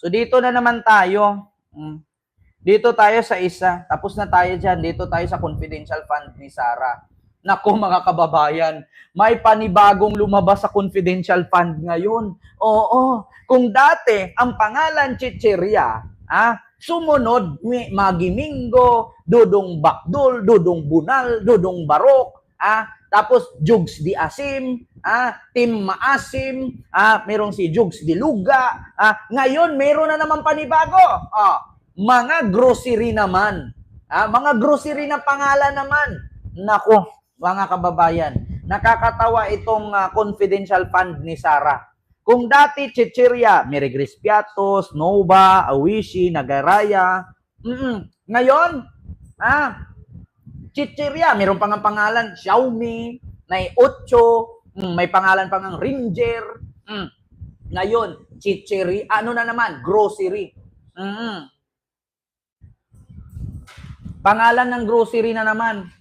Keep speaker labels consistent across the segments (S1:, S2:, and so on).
S1: So, dito na naman tayo. Dito tayo sa isa. Tapos na tayo dyan. Dito tayo sa confidential fund ni Sarah. Naku, mga kababayan, may panibagong lumabas sa confidential fund ngayon. Oo. Kung dati, ang pangalan Chicheria, sumunod Magimingo, Dudong Bakdul, Dudong Bunal, Dudong Barok, tapos Jugs di Asim, Tim Maasim, merong si Jugs di Luga, ngayon meron na naman panibago. Mga grocery naman. Mga grocery na pangalan naman. Nako, mga kababayan, nakakatawa itong confidential fund ni Sarah. Kung dati Chicheria, Merigris Piatos, Nova, Awishi, Nagaraya, ngayon, Chicheria, meron pang ang pangalan Xiaomi, may 8, may pangalan pang ang Ranger. Ngayon, Chicheria, ano na naman, grocery. Pangalan ng grocery na naman.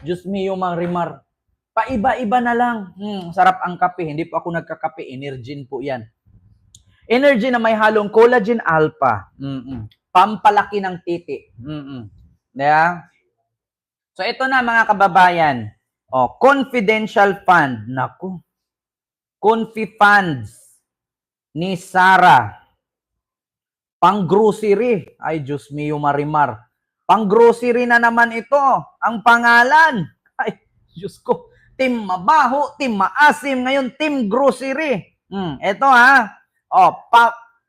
S1: Diyos mio, Mang Rimar. Paiba-iba na lang. Sarap ang kape. Hindi po ako nagkakape. Energin po yan. Energy na may halong collagen alpha. Pampalaki ng titi. Yeah? So, ito na mga kababayan. Confidential fund. Naku. Confi funds ni Sarah. Pang grocery. Ay, Diyos mio, Marimar. Pang grocery na naman ito. Ang pangalan. Ay, Diyos ko. Team Mabaho, Team Maasim. Ngayon, Team Grocery. Ito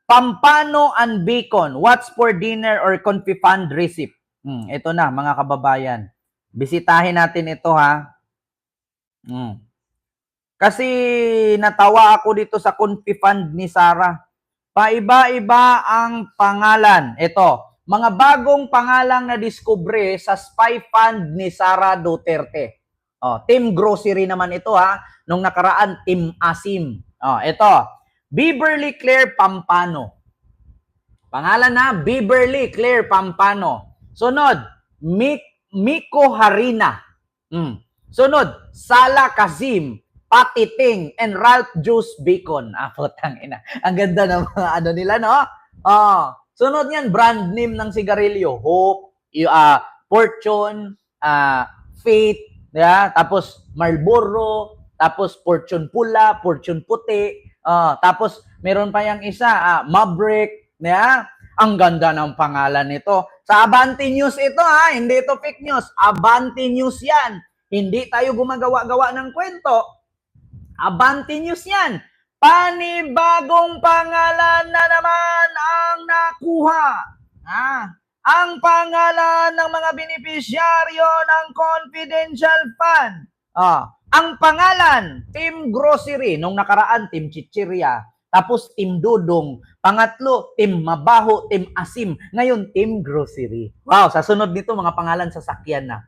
S1: Pampano and Bacon. What's for dinner or confit fund recipe? Ito na, mga kababayan. Bisitahin natin ito, Kasi natawa ako dito sa confit fund ni Sarah. Paiba-iba ang pangalan. Ito. Mga bagong pangalang na-discover sa spy fund ni Sara Duterte. Team Grocery naman ito Nung nakaraan, Team Asim. Ito. Beverly Claire Pampano. Pangalan na, Beverly Claire Pampano. Sunod, Miko Harina. Sunod, Sala Kazim, Patiting, and Ralph Juice Bacon. Putang ina. Ang ganda ng mga ano nila, no? Sunod yan, brand name ng sigarilyo. Hope, Fortune, Faith, tapos Marlboro, tapos Fortune Pula, Fortune Puti, tapos meron pa yung isa, Maverick, ang ganda ng pangalan nito. Sa Abante News ito, hindi ito fake news. Abante News yan. Hindi tayo gumagawa-gawa ng kwento. Abante News yan. Panibagong pangalan na naman ang nakuha. Ang pangalan ng mga benepisyaryo ng confidential fund. Ang pangalan, Team Grocery. Nung nakaraan, Team Chicheria. Tapos, Team Dudong. Pangatlo, Team Mabaho, Team Asim. Ngayon, Team Grocery. Wow, sa sunod nito, mga pangalan sasakyan na.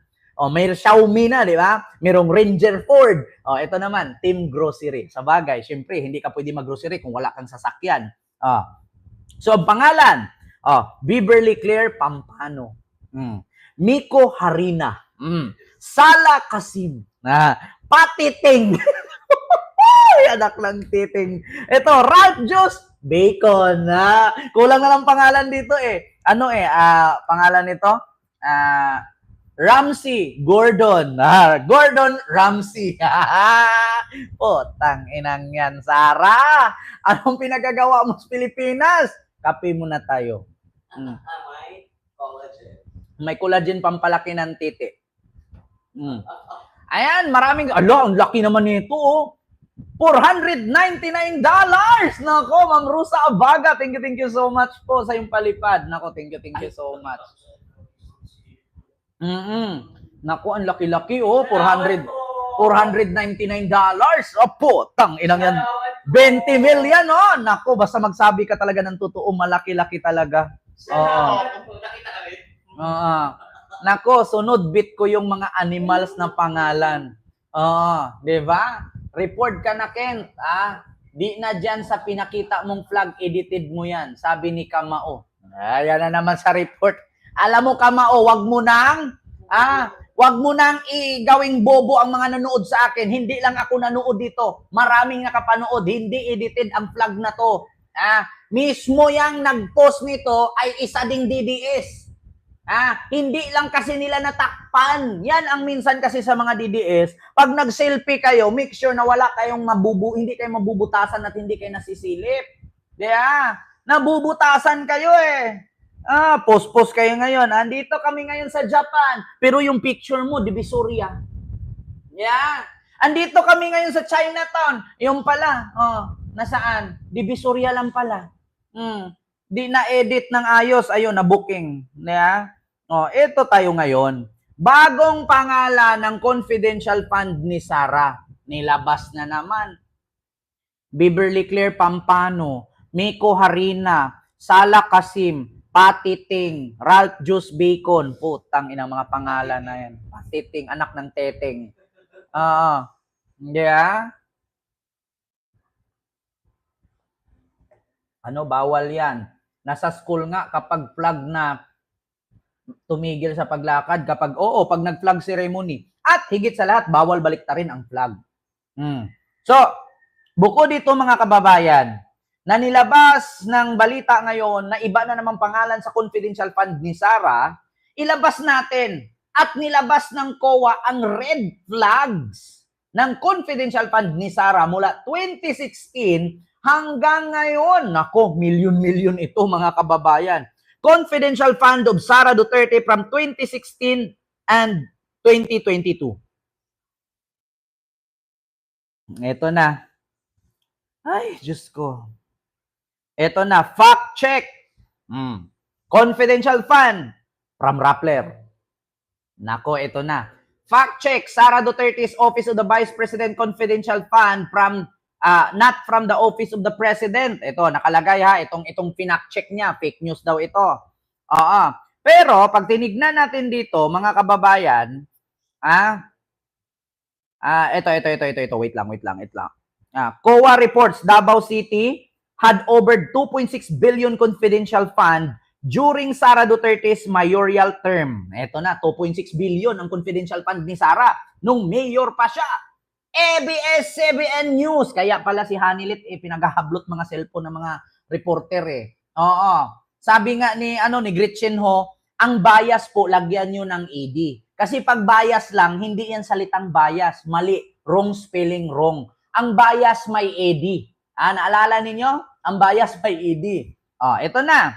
S1: May Xiaomi na, di ba? Merong Ranger Ford. Ito naman, Team Grocery. Sa bagay, syempre, hindi ka pwede mag-grocery kung wala kang sasakyan. So, ang pangalan, Beverly Claire Pampano. Miko Harina. Sala Kasim. Patiting. Anak lang titing. Ito, Ralph Juice Bacon. Kulang na lang pangalan dito pangalan nito? Ramsey Gordon. Gordon Ramsey. Potang inang yan, Sarah. Anong pinagagawa mo sa Pilipinas? Kape muna tayo.
S2: May collagen.
S1: May collagen pampalaki ng titi. Ayan, maraming... ang laki naman nito, $499. Nako, Ma'am Rusa Abaga. Thank you so much po sa yung palipad. Nako, thank you so much. Naku, ang laki-laki, $499. Tang inang yan. 20 million, Naku, basta magsabi ka talaga ng totoo, malaki-laki talaga. Naku, sunod bit ko yung mga animals na pangalan. Di ba? Report ka na, Kent. Di na dyan sa pinakita mong flag, edited mo yan. Sabi ni Kamao. Ayan na naman sa report. Alam mo, Kamao, wag mo nang gawing bobo ang mga nanood sa akin. Hindi lang ako nanood dito. Maraming nakapanood. Hindi edited ang flag na to. Mismo yang nag-post nito ay isa ding DDS. Hindi lang kasi nila natakpan. Yan ang minsan kasi sa mga DDS. Pag nag-selfie kayo, make sure na wala kayong hindi kayo mabubutasan at hindi kayo nasisilip. Yeah. Nabubutasan kayo eh. Post kayo ngayon. Andito kami ngayon sa Japan. Pero yung picture mo, Divisoria. Yeah. Andito kami ngayon sa Chinatown. Yung pala, nasaan? Divisoria lang pala. Di na-edit ng ayos. Ayun, na-booking. Yeah? Ito tayo ngayon. Bagong pangalan ng confidential fund ni Sarah. Nilabas na naman. Beverly Claire Pampano, Miko Harina, Sala Kasim, Patty Ting, Ralph Juice Bacon. Putang inang mga pangalan na yan. Patty Ting, anak ng Teteng. Yeah? Bawal yan. Nasa school nga kapag flag na tumigil sa paglakad, pag nag-flag ceremony. At higit sa lahat, bawal baliktarin ang flag. So, bukod dito mga kababayan, na nilabas ng balita ngayon na iba na naman pangalan sa confidential fund ni Sarah, ilabas natin at nilabas ng COA ang red flags ng confidential fund ni Sarah mula 2016 hanggang ngayon. Nako, milyon-milyon ito mga kababayan. Confidential fund of Sara Duterte from 2016 and 2022. Ito na. Ay, Diyos ko. Ito na, fact check. Confidential fund from Rappler. Nako, ito na. Fact check, Sara Duterte's Office of the Vice President Confidential Fund from not from the Office of the President. Ito, nakalagay itong pinact check niya. Fake news daw ito. Pero, pag tinignan natin dito, mga kababayan, ito. Wait lang. COA reports Davao City had over 2.6 billion confidential fund during Sara Duterte's mayoral term. Ito na, 2.6 billion ang confidential fund ni Sara nung mayor pa siya. ABS-CBN News. Kaya pala si Hanilit pinaghahablot mga cellphone ng mga reporter Sabi nga ni Gretchen Ho, ang bias po lagyan niyo ng ED. Kasi pag bias lang, hindi yan salitang bias. Mali. Wrong spelling, wrong. Ang bias may ED. Naalala ninyo? Ang bias may ED. Ito na.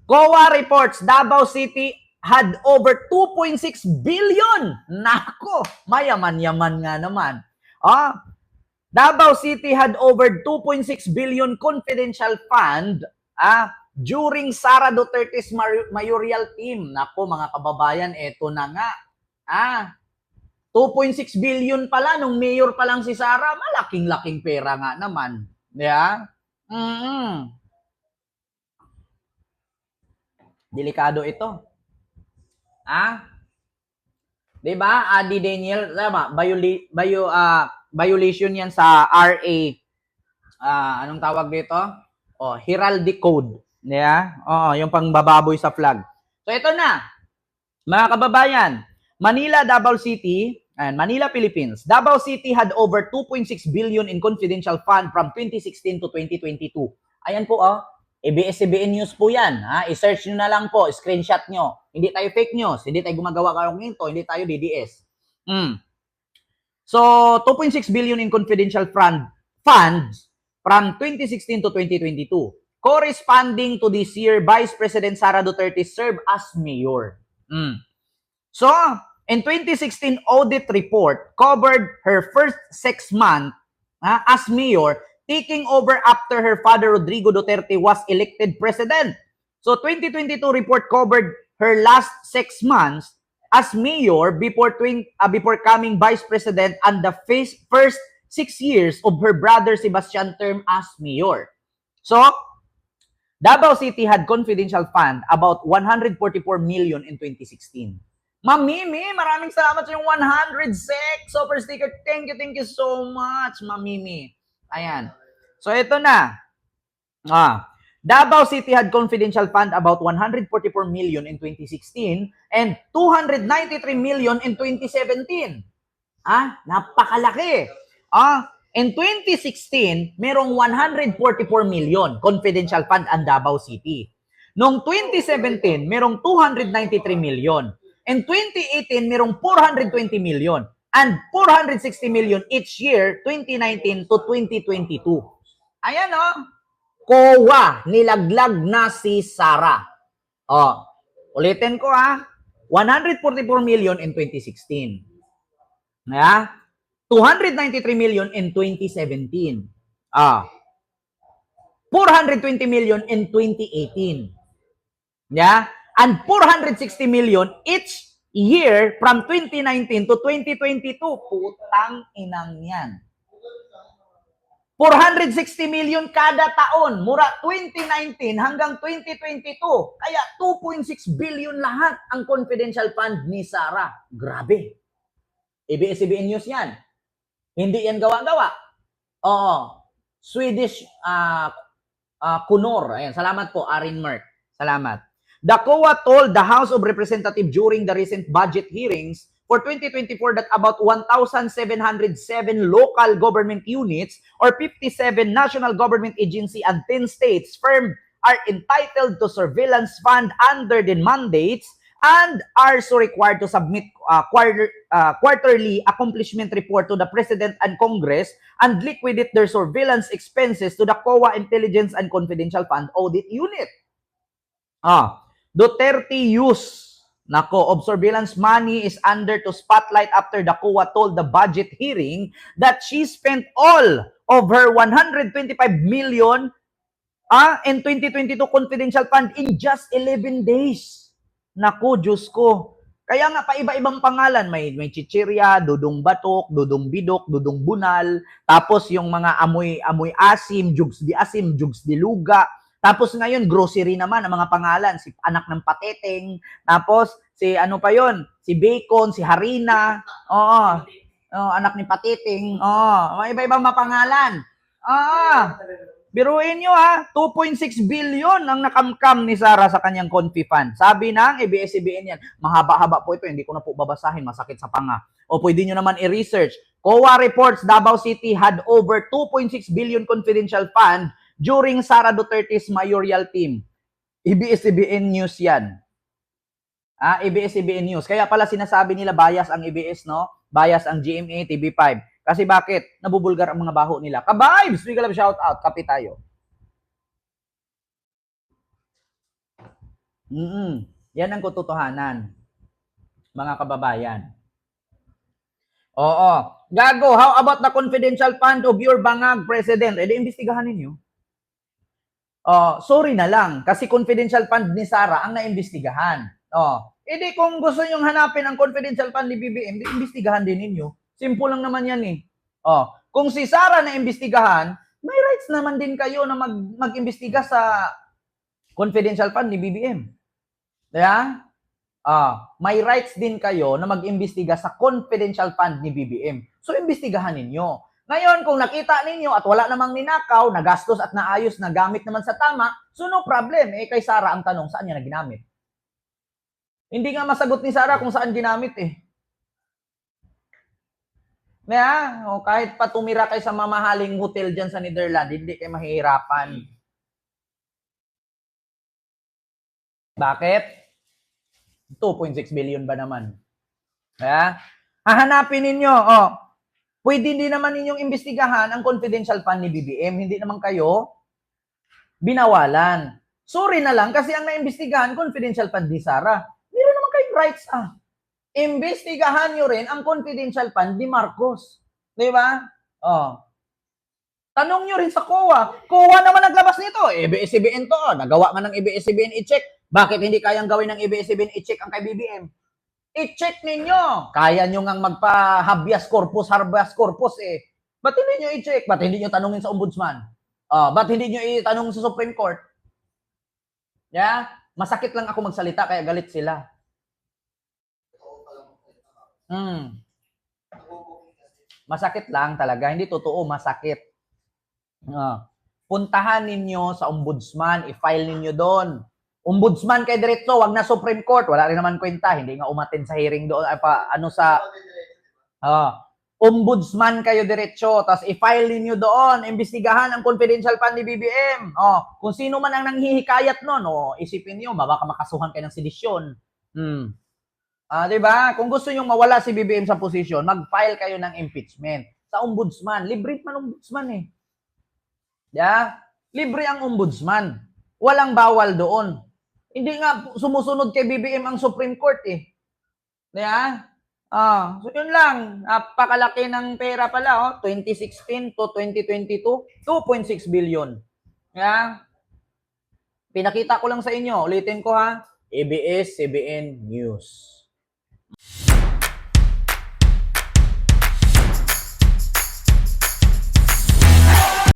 S1: COA reports Davao City had over 2.6 billion. Nako, mayaman-yaman nga naman. Davao City had over 2.6 billion confidential fund during Sara Duterte's mayoral team. Nako, mga kababayan, eto na nga. 2.6 billion pala nung mayor pa lang si Sara. Malaking-laking pera nga naman. Yeah? Delikado ito. Diba? Adi Daniel, tama, violation yan sa RA. Anong tawag dito? Heraldic Code. Yeah? Yung pangbababoy sa flag. So, ito na. Mga kababayan, Manila, Davao City, and Manila, Philippines. Davao City had over 2.6 billion in confidential fund from 2016 to 2022. Ayan po, ABS-CBN News po yan. I-search nyo na lang po, screenshot nyo. Hindi tayo fake news, hindi tayo gumagawa karong nito, hindi tayo DDS. So, 2.6 billion in confidential funds from 2016 to 2022. Corresponding to this year, Vice President Sara Duterte served as mayor. So, in 2016 audit report covered her first 6 months as mayor, taking over after her father Rodrigo Duterte was elected president. So 2022 report covered her last 6 months as mayor before coming vice president and the first 6 years of her brother Sebastian term as mayor. So Davao City had confidential fund about 144 million in 2016. Ma'am Mimi, maraming salamat sa yung 100 sec super sticker. Thank you so much, Ma'am Mimi. Ayan. So, ito na. Davao City had confidential fund about 144 million in 2016 and 293 million in 2017. Napakalaki. In 2016, merong 144 million confidential fund ang Davao City. Noong 2017, merong 293 million. In 2018, merong 420 million. And 460 million each year, 2019 to 2022. Ayan o. COA, nilaglag na si Sara. O, ulitin ko 144 million in 2016. 293 million in 2017. 420 million in 2018. And 460 million each year from 2019 to 2022. Putang inang yan. 460 million kada taon mula 2019 hanggang 2022. Kaya 2.6 billion lahat ang confidential fund ni Sara. Grabe. ABS-CBN News yan. Hindi yan gawa-gawa. Oo. Swedish Kunor. Ayan, salamat po, Arin Merck. Salamat. The COA told the House of Representatives during the recent budget hearings for 2024 that about 1,707 local government units or 57 national government agency and 10 states firms are entitled to surveillance fund under the mandates and are so required to submit quarterly accomplishment report to the President and Congress and liquidate their surveillance expenses to the COA Intelligence and Confidential Fund Audit Unit. Duterte use of surveillance money is under to spotlight after the COA told the budget hearing that she spent all of her 125 million in 2022 confidential fund in just 11 days. Naku, Diyos ko. Kaya nga, paiba-ibang pangalan. May chichirya, dudong batok, dudong bidok, dudong bunal. Tapos yung mga amoy asim, jugs di asim, jugs di luga. Tapos ngayon, grocery naman ang mga pangalan. Si anak ng pateteng. Tapos, si ano pa yon, si bacon, si harina. Oo. Anak ni pateteng. May iba-ibang mapangalan. Biruin nyo 2.6 billion ang nakamkam ni Sara sa kanyang confi fund. Sabi ng ABS-CBN yan, mahaba-haba po ito, hindi ko na po babasahin, masakit sa panga. O pwede nyo naman i-research. COA reports Davao City had over 2.6 billion confidential fund during Sara Duterte's mayoral team. ABS-CBN News yan. ABS-CBN News. Kaya pala sinasabi nila bias ang ABS, no? Bias ang GMA, TV5. Kasi bakit? Nabubulgar ang mga baho nila. Ka-vibes! We love shout out. Kapi tayo. Yan ang katotohanan. Mga kababayan. Oo. Gago, how about the confidential fund of your bangag president? Di imbestigahan ninyo. Sorry na lang. Kasi confidential fund ni Sara ang naimbestigahan. Di kung gusto nyong hanapin ang confidential fund ni BBM, di imbestigahan din ninyo. Simple lang naman yan eh. Kung si Sara na imbestigahan, may rights naman din kayo na mag-imbestiga sa confidential fund ni BBM. Kaya, may rights din kayo na mag-imbestiga sa confidential fund ni BBM. So, imbestigahan ninyo. Ngayon, kung nakita ninyo at wala namang ninakaw, nagastos at naayos, nagamit naman sa tama, so no problem. Kay Sara ang tanong, saan niya na ginamit? Hindi nga masagot ni Sara kung saan ginamit eh. Kahit pa tumira kayo sa mamahaling hotel dyan sa Netherlands, hindi kayo mahihirapan. Bakit? 2.6 billion ba naman? Hahanapin ninyo, pwede din naman ninyong imbestigahan ang confidential fund ni BBM. Hindi naman kayo binawalan. Sorry na lang kasi ang naimbestigahan, confidential fund ni Sara. Meron naman kayong rights, imbestigahan nyo rin ang confidential fund ni Marcos. Di ba? Tanong nyo rin sa COA. COA naman naglabas nito. ABS-CBN to. Nagawa nga ng ABS-CBN i-check. Bakit hindi kayang gawin ng ABS-CBN i-check ang kay BBM? I-check ninyo. Kaya nyo ngang magpa-habeas corpus eh. Ba't hindi nyo i-check? Ba't hindi nyo tanungin sa ombudsman? Ba't hindi nyo itanong sa Supreme Court? Masakit lang ako magsalita kaya galit sila. Masakit lang talaga. Hindi totoo, masakit. Puntahan ninyo sa ombudsman, i-file ninyo doon. Ombudsman kay diretso, wag na Supreme Court. Wala rin naman kwenta. Hindi nga umattend sa hearing doon. ombudsman kayo diretso, tapos i-file ninyo doon, imbestigahan ang confidential fund ni BBM. Kung sino man ang nanghihikayat nun, isipin niyo, baka makasuhan kayo ng sedisyon. Diba? Kung gusto niyo mawala si BBM sa posisyon, mag-file kayo ng impeachment sa ombudsman. Libre man ombudsman eh. Yeah? Libre ang ombudsman. Walang bawal doon. Hindi nga sumusunod kay BBM ang Supreme Court eh. Yeah? So yun lang. Napakalaki ng pera pala, 2016 to 2022, 2.6 billion. Yeah? Pinakita ko lang sa inyo. Ulitin ko ha. ABS-CBN News.